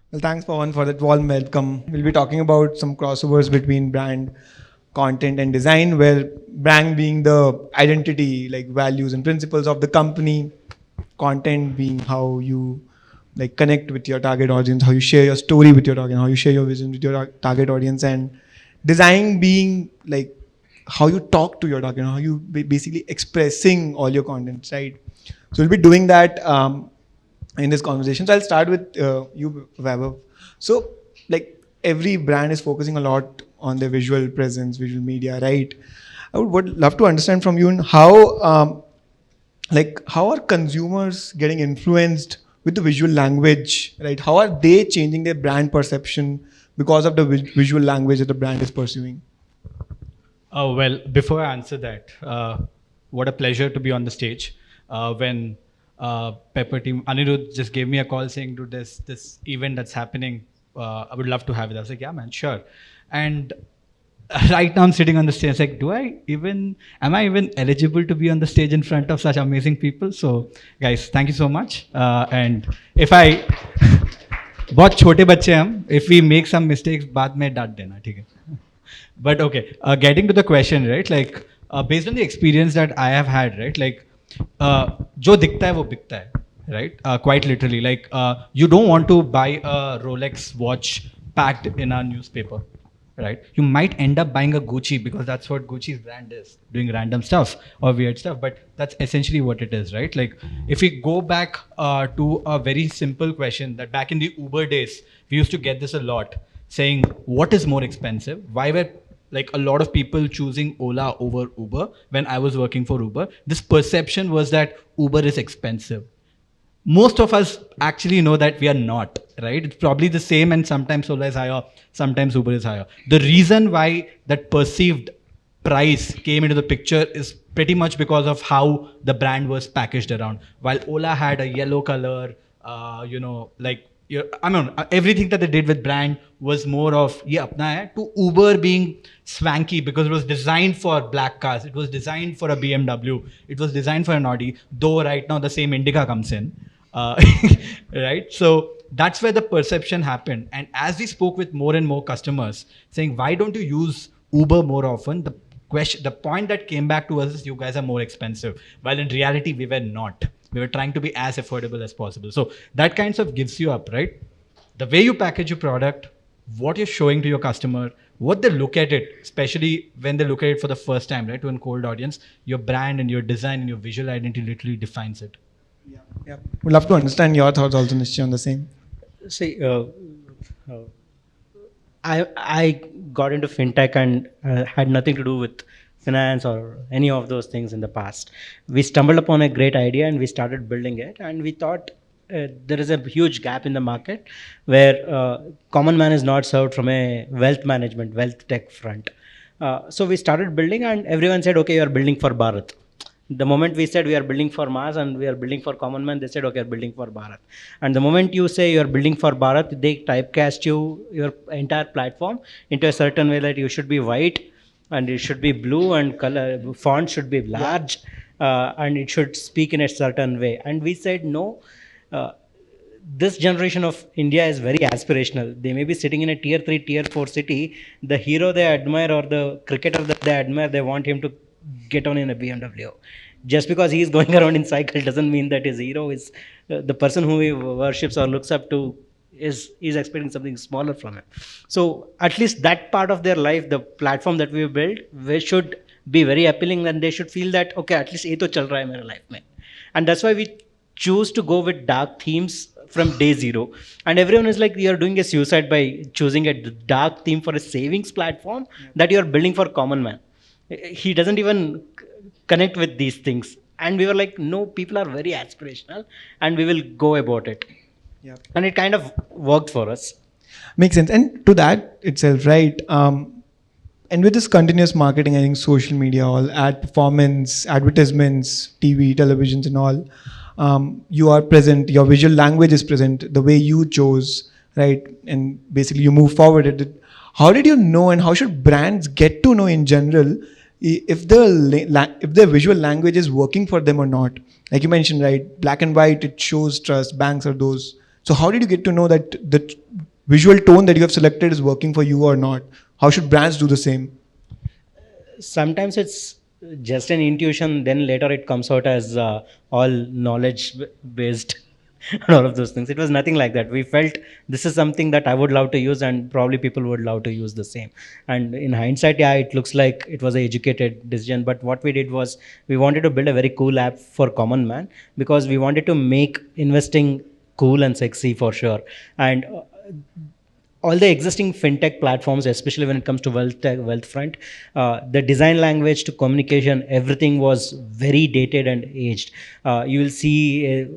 Well, thanks Pawan for that warm welcome. We'll be talking about some crossovers between brand, content, and design, where brand being the identity, like values and principles of the company, content being how you like connect with your target audience, how you share your story with your target, how you share your vision with your target audience, and design being like how you talk to your target, how you basically expressing all your contents, right? So we'll be doing that in this conversation. So I'll start with you, Vaibhav. So like every brand is focusing a lot on their visual presence, visual media, right? I would love to understand from you how how are consumers getting influenced with the visual language, right? How are they changing their brand perception because of the visual language that the brand is pursuing? Oh, well, before I answer that, what a pleasure to be on the stage. When Pepper Team, Anirudh just gave me a call saying, dude, there's this event that's happening. I would love to have it. I was like, yeah, man, sure. And right now I'm sitting on the stage. Like, am I even eligible to be on the stage in front of such amazing people? So, guys, thank you so much. And if I, बहुत छोटे बच्चे हम, if we make some mistakes, बाद में डांट देना, ठीक है? But okay, getting to the question, right? Like, based on the experience that I have had, right? Like, जो दिखता है वो बिकता है, right? Quite literally, like, you don't want to buy a Rolex watch packed in a newspaper, right? You might end up buying a Gucci because that's what Gucci's brand is, doing random stuff or weird stuff, but that's essentially what it is, right? Like, if we go back to a very simple question that back in the Uber days, we used to get this a lot, saying, what is more expensive? Why were like a lot of people choosing Ola over Uber when I was working for Uber? This perception was that Uber is expensive. Most of us actually know that we are not, right? It's probably the same, and sometimes Ola is higher, sometimes Uber is higher. The reason why that perceived price came into the picture is pretty much because of how the brand was packaged around. While Ola had a yellow color, everything that they did with brand was more of ye apna hai, to Uber being swanky because it was designed for black cars, it was designed for a BMW, it was designed for an Audi, though right now the same Indica comes in, right? So that's where the perception happened. And as we spoke with more and more customers saying, why don't you use Uber more often, the point that came back to us is, you guys are more expensive, while in reality we were not. We were trying to be as affordable as possible. So that kind of gives you up, right? The way you package your product, what you're showing to your customer, what they look at it, especially when they look at it for the first time, right? To a cold audience, your brand and your design and your visual identity literally defines it. Yeah. We'd love to understand your thoughts also, Nishchay, on the same. See, I got into fintech and had nothing to do with finance or any of those things in the past. We stumbled upon a great idea and we started building it, and we thought there is a huge gap in the market where common man is not served from a wealth management, wealth tech front. So we started building, and everyone said, okay, you are building for Bharat. The moment we said we are building for mass and we are building for common man, they said, okay, you're building for Bharat. And the moment you say you're building for Bharat, they typecast your entire platform into a certain way that you should be white, and it should be blue, and color font should be large, and it should speak in a certain way. And we said, no, this generation of India is very aspirational. They may be sitting in a tier 3, tier 4 city. The hero they admire or the cricketer that they admire, they want him to get on in a BMW. Just because he is going around in cycle doesn't mean that his hero is the person who he worships or looks up to is expecting something smaller from him. So at least that part of their life, the platform that we built, we should be very appealing, and they should feel that, okay, at least ye to chal raha hai mere life mein. And that's why we choose to go with dark themes from day zero. And everyone is like, you're doing a suicide by choosing a dark theme for a savings platform that you're building for common man. He doesn't even connect with these things. And we were like, no, people are very aspirational and we will go about it. Yeah. And it kind of worked for us. Makes sense. And to that itself, right? And with this continuous marketing, I think social media, all ad performance, advertisements, TV, televisions and all, you are present, your visual language is present, the way you chose, right? And basically you move forward. How did you know, and how should brands get to know in general if the visual language is working for them or not? Like you mentioned, right? Black and white, it shows trust. Banks are those So how did you get to know that the visual tone that you have selected is working for you or not? How should brands do the same? Sometimes it's just an intuition, then later it comes out as all knowledge based and all of those things. It was nothing like that. We felt this is something that I would love to use and probably people would love to use the same. And in hindsight, yeah, it looks like it was an educated decision, but what we did was we wanted to build a very cool app for common man, because we wanted to make investing cool and sexy for sure. And all the existing fintech platforms, especially when it comes to wealth front, the design language to communication, everything was very dated and aged. You will see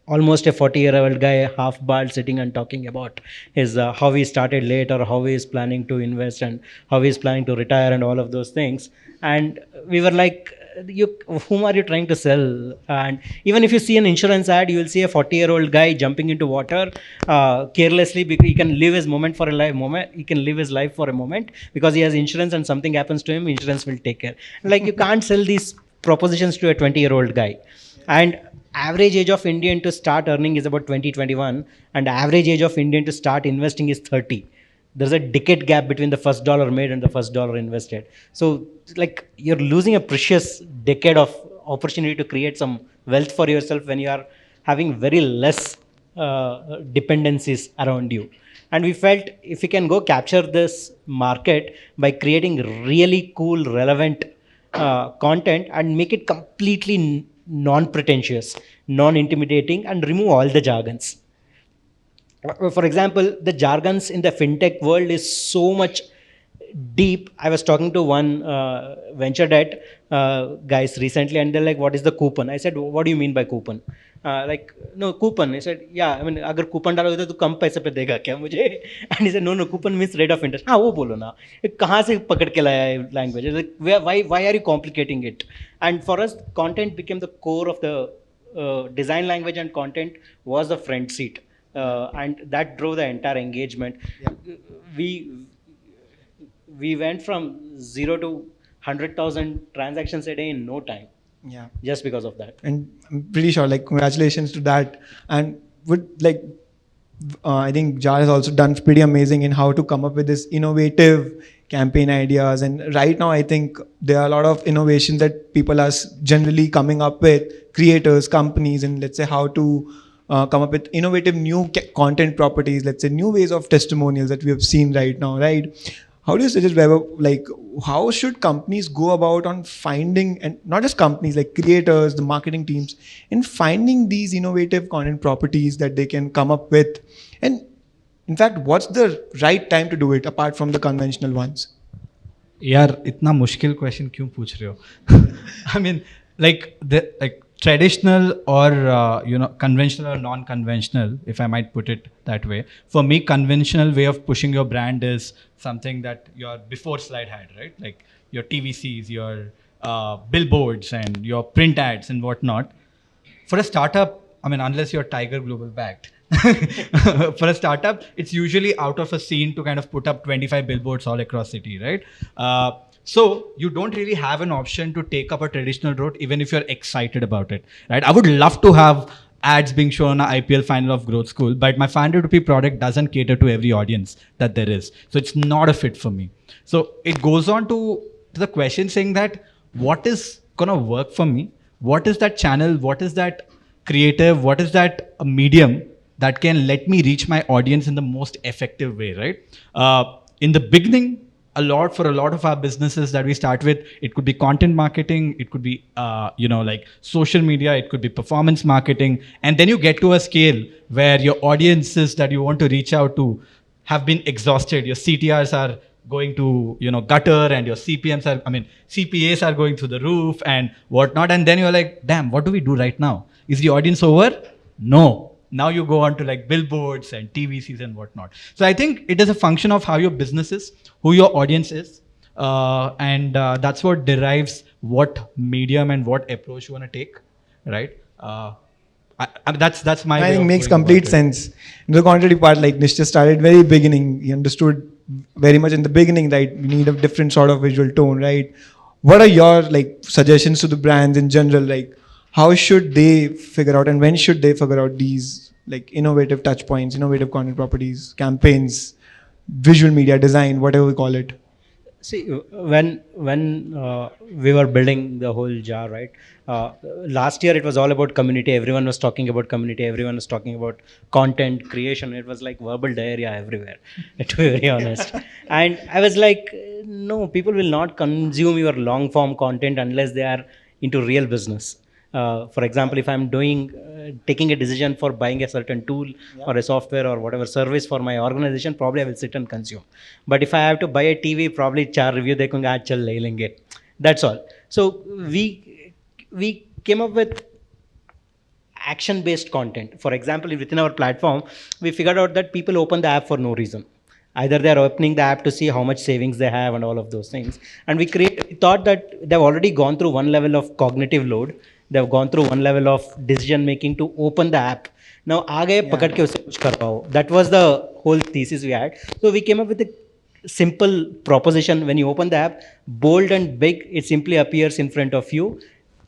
almost a 40-year-old guy, half bald, sitting and talking about his how he started late, or how he is planning to invest, and how he is planning to retire, and all of those things. And we were like, whom are you trying to sell? And even if you see an insurance ad, you will see a 40-year-old guy jumping into water carelessly, because he can live his he can live his life for a moment because he has insurance, and something happens to him, insurance will take care. Like, you can't sell these propositions to a 20-year-old guy. And average age of Indian to start earning is about 20-21, and average age of Indian to start investing is 30. There's a decade gap between the first dollar made and the first dollar invested. So, like, you're losing a precious decade of opportunity to create some wealth for yourself when you are having very less dependencies around you. And we felt if we can go capture this market by creating really cool, relevant content and make it completely non-pretentious, non-intimidating, and remove all the jargons. For example, the jargons in the fintech world is so much deep. I was talking to one venture debt guys recently, and they're like, "What is the coupon?" I said, "What do you mean by coupon?" Like, "No, coupon." I said, "Yeah, I mean, अगर coupon डालोगे तो कम पैसे पे देगा क्या मुझे?" And he said, "No, coupon means rate of interest." हाँ, वो बोलो ना, कहाँ से पकड़ के लाया है language? Like, why are you complicating it? And for us, content became the core of the design language, and content was the front seat. And that drove the entire engagement. Yeah. We went from 0 to 100,000 transactions a day in no time. Yeah, just because of that. And I'm pretty sure, like, congratulations to that. And I think Jar has also done pretty amazing in how to come up with this innovative campaign ideas. And right now, I think there are a lot of innovations that people are generally coming up with, creators, companies, and let's say how to come up with innovative new content properties, let's say new ways of testimonials that we have seen right now, right? How do you suggest, Vaibhav, like, how should companies go about on finding, and not just companies, like creators, the marketing teams, in finding these innovative content properties that they can come up with? And in fact, what's the right time to do it apart from the conventional ones? यार इतना मुश्किल question क्यों पूछ रहे हो? I mean, like traditional or conventional or non-conventional, if I might put it that way. For me, conventional way of pushing your brand is something that your before slide had, right? Like your TVCs, your billboards, and your print ads and whatnot. For a startup, I mean, unless you're Tiger Global backed, for a startup, it's usually out of a scene to kind of put up 25 billboards all across city, right? So you don't really have an option to take up a traditional route, even if you're excited about it, right? I would love to have ads being shown on an IPL final of GrowthSchool, but my 500 rupee product doesn't cater to every audience that there is. So it's not a fit for me. So it goes on to the question saying that what is going to work for me? What is that channel? What is that creative? What is that medium that can let me reach my audience in the most effective way, right? In the beginning, for a lot of our businesses that we start with, it could be content marketing, it could be like social media, it could be performance marketing, and then you get to a scale where your audiences that you want to reach out to have been exhausted. Your CTRs are going to gutter, and your CPAs are going through the roof and whatnot, and then you're like, damn, what do we do right now? Is the audience over? No. Now you go on to like billboards and TVCs and whatnot. So I think it is a function of how your business is, who your audience is, and that's what derives what medium and what approach you want to take, right? That's my. I think makes complete sense. In the contrary part, like Nishchay started very beginning. He understood very much in the beginning, right? We need a different sort of visual tone, right? What are your like suggestions to the brands in general, like? How should they figure out, and when should they figure out these like innovative touch points, innovative content properties, campaigns, visual media design, whatever we call it? See, when we were building the whole jar, right? Last year it was all about community. Everyone was talking about community. Everyone was talking about content creation. It was like verbal diarrhea everywhere, to be very honest. And I was like, no, people will not consume your long form content unless they are into real business. For example, if I'm taking a decision for buying a certain tool or a software or whatever service for my organization, probably I will sit and consume. But if I have to buy a TV, probably char review देखूंगा आज चल ले लेंगे. That's all. So we came up with action based content. For example, within our platform, we figured out that people open the app for no reason. Either they are opening the app to see how much savings they have and all of those things. And we thought that they've already gone through one level of cognitive load. They've gone through one level of decision making to open the app. Now, आगे पकड़ के उसे कुछ कर पाओ. That was the whole thesis we had. So we came up with a simple proposition. When you open the app, bold and big, it simply appears in front of you.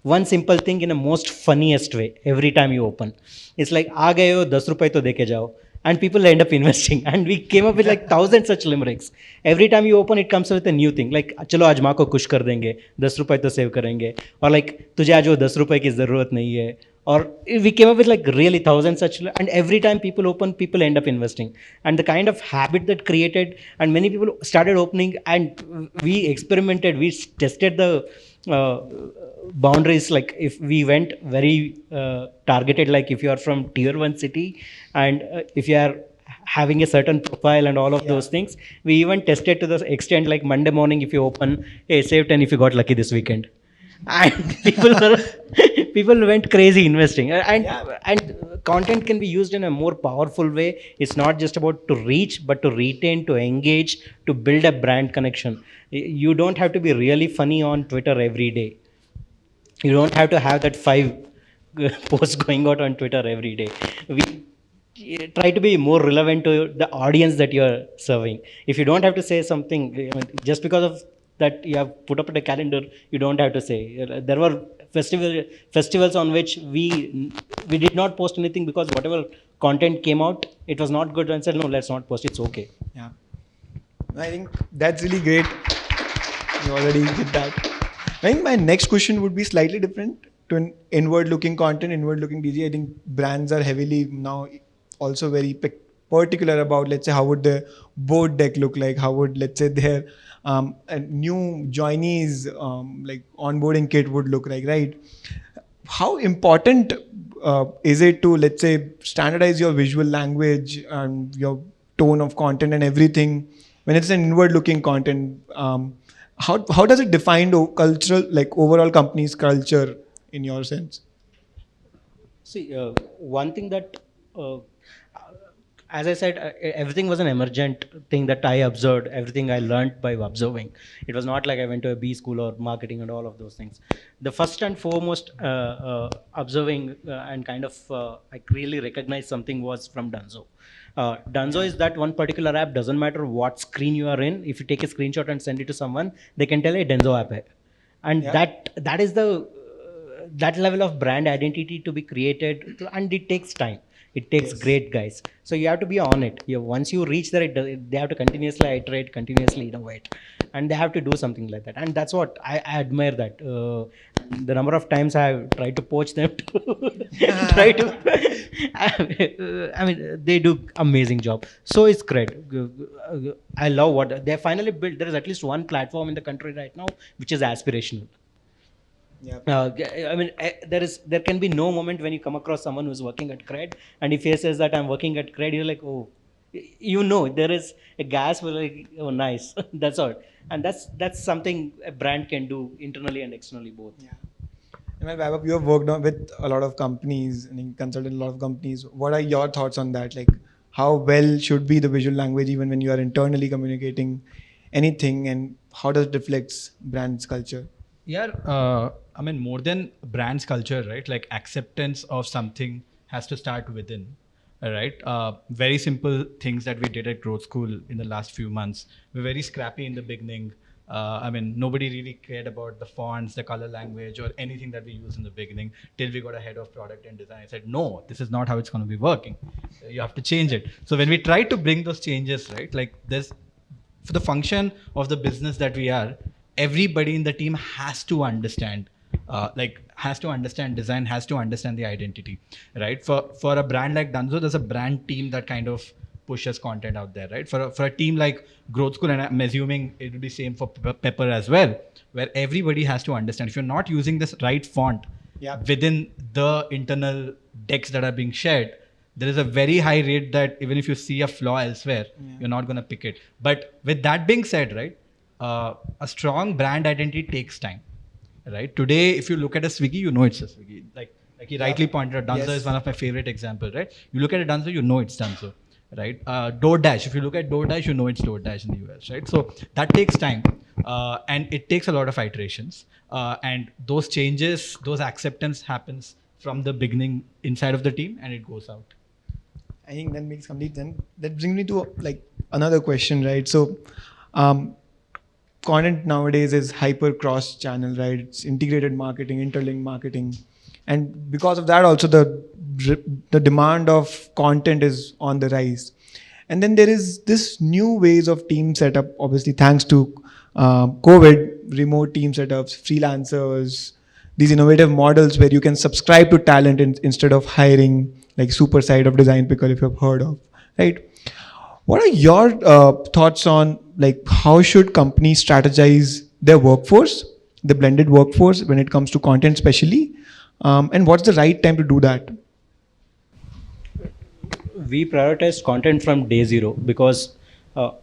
One simple thing in a most funniest way every time you open. It's like आ गए हो 10 रुपए तो देके जाओ. And people end up investing. And we came up with like 1,000 such limericks. Every time you open, it comes with a new thing. Like, चलो आज माँ को खुश कर देंगे, 10 रुपए तो सेव करेंगे. Or like, तुझे आज वो 10 रुपए की ज़रूरत नहीं है. Or we came up with like really 1,000 such, and every time people open, people end up investing. And the kind of habit that created, and many people started opening, and we experimented, we tested the boundaries. Like if we went very targeted, like if you are from tier 1 city, and if you are having a certain profile and all of those things, we even tested to the extent like Monday morning, if you open, hey, save 10 if you got lucky this weekend. And people went crazy investing. And content can be used in a more powerful way. It's not just about to reach, but to retain, to engage, to build a brand connection. You don't have to be really funny on Twitter every day. You don't have to have that 5 posts going out on Twitter every day. We try to be more relevant to the audience that you're serving. If you don't have to say something, just because of that you have put up at a calendar, you don't have to say. There were festivals on which we did not post anything because whatever content came out, it was not good, and said, no, let's not post, it's okay. Yeah, I think that's really great. You already did that. I think my next question would be slightly different to an inward-looking content, inward-looking DG. I think brands are heavily now also very particular about, let's say, how would the board deck look like? How would, let's say, their a new joinees like onboarding kit would look like, right? How important is it to, let's say, standardize your visual language and your tone of content and everything when it's an inward-looking content? How does it define cultural, like overall company's culture in your sense? See, one thing that, as I said, everything was an emergent thing that I observed. Everything I learned by observing. It was not like I went to a B school or marketing and all of those things. The first and foremost observing and kind of I really recognized something was from Dunzo. Dunzo is that one particular app. Doesn't matter what screen you are in. If you take a screenshot and send it to someone, they can tell a Dunzo app hai. And that is the that level of brand identity to be created, and it takes time. It takes great guys. So you have to be on it. Once you reach there, they have to continuously iterate, continuously innovate, and they have to do something like that. And that's what I admire. That the number of times I have tried to poach them to try to. I mean, they do amazing job. So it's great. I love what they finally built. There is at least one platform in the country right now which is aspirational. Yeah. I mean, there can be no moment when you come across someone who's working at Cred, and if he says that I'm working at Cred, you're like, oh, there is a gas. We're like, oh, nice. That's all, and that's something a brand can do internally and externally both. Yeah. Well, Vaibhav, you have worked with a lot of companies and consulted a lot of companies. What are your thoughts on that? Like, how well should be the visual language even when you are internally communicating anything, and how does it reflect brand's culture? Yeah, I mean, more than brand's culture, right? Like acceptance of something has to start within, right? Very simple things that we did at GrowthSchool in the last few months. We're very scrappy in the beginning. I mean, nobody really cared about the fonts, the color language, or anything that we used in the beginning till we got a head of product and design. I said, no, this is not how it's going to be working. You have to change it. So when we try to bring those changes, right, like this, for the function of the business that we are, everybody in the team has to understand, has to understand design, has to understand the identity, right? For a brand like Dunzo, there's a brand team that kind of pushes content out there, right? For a team like GrowthSchool, and I'm assuming it will be same for Pepper as well, where everybody has to understand, if you're not using this right font within the internal decks that are being shared, there is a very high rate that even if you see a flaw elsewhere, you're not going to pick it. But with that being said, right, a strong brand identity takes time, right? Today, if you look at a Swiggy, you know it's a Swiggy. Like he rightly pointed out, Dunzo is one of my favorite examples, right? You look at a Dunzo, you know it's Dunzo, right? DoorDash, if you look at DoorDash, you know it's DoorDash in the US, right? So that takes time, and it takes a lot of iterations, and those changes, those acceptance happens from the beginning inside of the team, and it goes out. I think that makes complete sense. That brings me to like another question, right? So, content nowadays is hyper cross channel, right? It's integrated marketing, interlinked marketing, and because of that, also the demand of content is on the rise. And then there is this new ways of team setup, obviously thanks to COVID, remote team setups, freelancers, these innovative models where you can subscribe to talent instead of hiring, like Super Side of Design Pickle, if you've heard of, right? What are your thoughts on like how should companies strategize their workforce, the blended workforce when it comes to content especially, and what's the right time to do that? We prioritized content from day zero because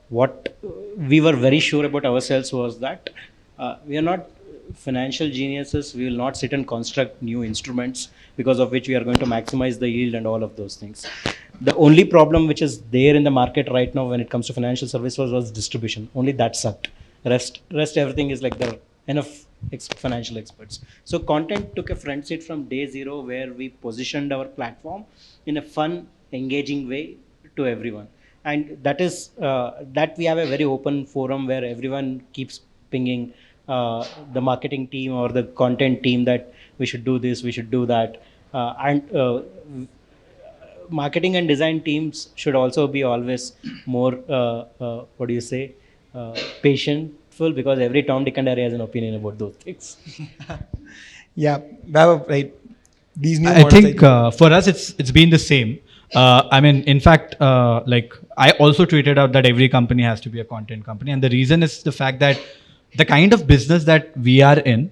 what we were very sure about ourselves was that we are not financial geniuses. We will not sit and construct new instruments because of which we are going to maximize the yield and all of those things. The only problem which is there in the market right now when it comes to financial services was distribution. Only that sucked. Rest everything is like there are enough financial experts. So content took a front seat from day zero, where we positioned our platform in a fun, engaging way to everyone. And that is that we have a very open forum where everyone keeps pinging the marketing team or the content team that we should do this, we should do that. Marketing and design teams should also be always more, patientful, because every Tom, Dick and Harry has an opinion about those things. Yeah, Vaibhav, right? These new I models, think for us, it's been the same. I mean, in fact, like I also tweeted out that every company has to be a content company, and the reason is the fact that the kind of business that we are in,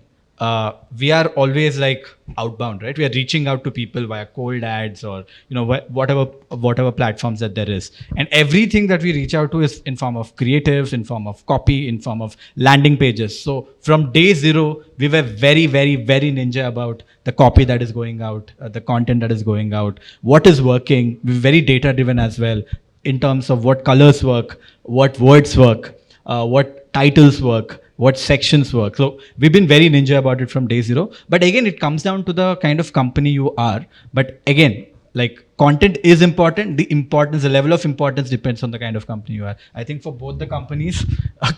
we are always like outbound, right? We are reaching out to people via cold ads or whatever platforms that there is, and everything that we reach out to is in form of creatives, in form of copy, in form of landing pages. So from day zero, we were very, very, very ninja about the copy that is going out, the content that is going out, what is working. We're very data driven as well in terms of what colors work, what words work, what titles work, what sections work. So we've been very ninja about it from day zero. But again, it comes down to the kind of company you are. But again, like content is important. The level of importance depends on the kind of company you are. I think for both the companies,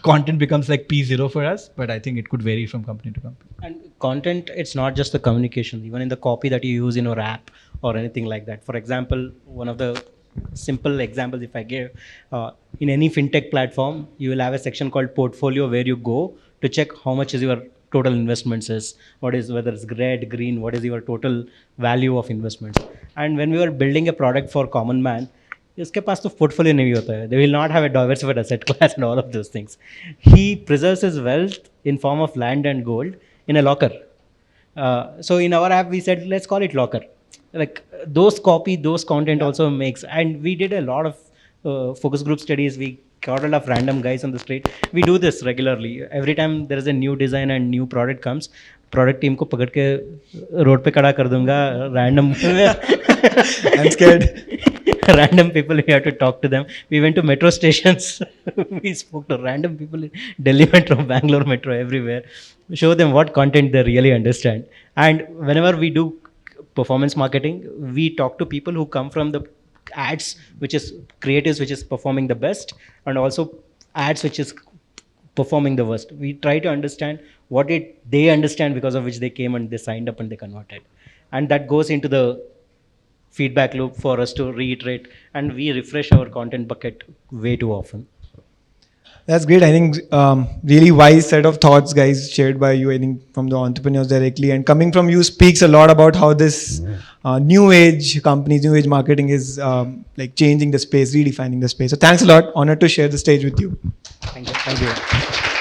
content becomes like P0 for us, but I think it could vary from company to company. And content, it's not just the communication, even in the copy that you use in your app or anything like that. For example, one of the simple examples if I give, in any fintech platform, you will have a section called portfolio where you go to check how much is your total investments is, whether it's red, green, what is your total value of investments. And when we were building a product for common man, इसके पास तो portfolio नहीं होता है. They will not have a diversified asset class and all of those things. He preserves his wealth in form of land and gold in a locker. So in our app, we said, let's call it locker. Like those content also makes, and we did a lot of focus group studies. We got a lot of random guys on the street. We do this regularly. Every time there is a new design and new product comes, product team को पकड़ के road पे खड़ा कर दूंगा. Random. I'm scared. Random people, we have to talk to them. We went to metro stations. We spoke to random people in Delhi Metro, Bangalore Metro, everywhere. Show them what content they really understand. And whenever we do performance marketing, we talk to people who come from the ads, which is creatives, which is performing the best, and also ads which is performing the worst. We try to understand what they understand because of which they came and they signed up and they converted. And that goes into the feedback loop for us to reiterate, and we refresh our content bucket way too often. That's great. I think really wise set of thoughts, guys, shared by you. I think from the entrepreneurs directly, and coming from you speaks a lot about how this new age companies, new age marketing is like changing the space, redefining the space. So thanks a lot. Honored to share the stage with you. Thank you.